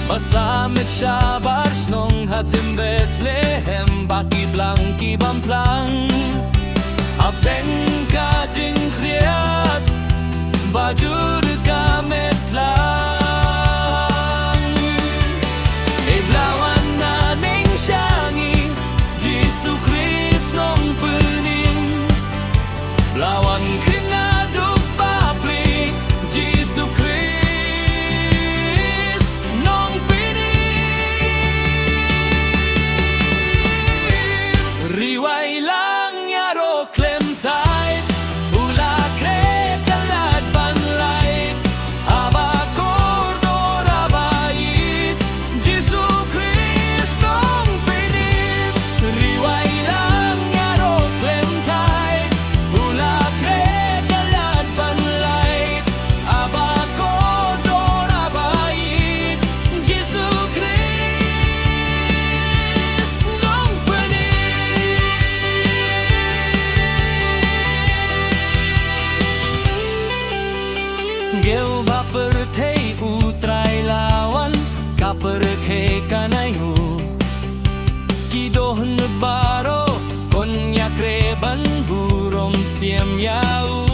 Masamet sabar snong hatim Bethlehem Baki blanki bamplang Abeng ka jing kriat Bajur ka metlang E blawan na ning syangi Jisu Christ nong pening Blawan kingaduk papli Jisu Christ Riway lang yaro Clementine Ula kre kalad banlay Aba kordor abayit Jisu Christ nong pinit Riway lang yaro Clementine Ula kre kalad banlay Aba kordor abayit Jisu Christ nong pinit Sengeu baper tei utrai lawan Kaper ke kanayu Kidoh nebaro Konyak reban burom siam yau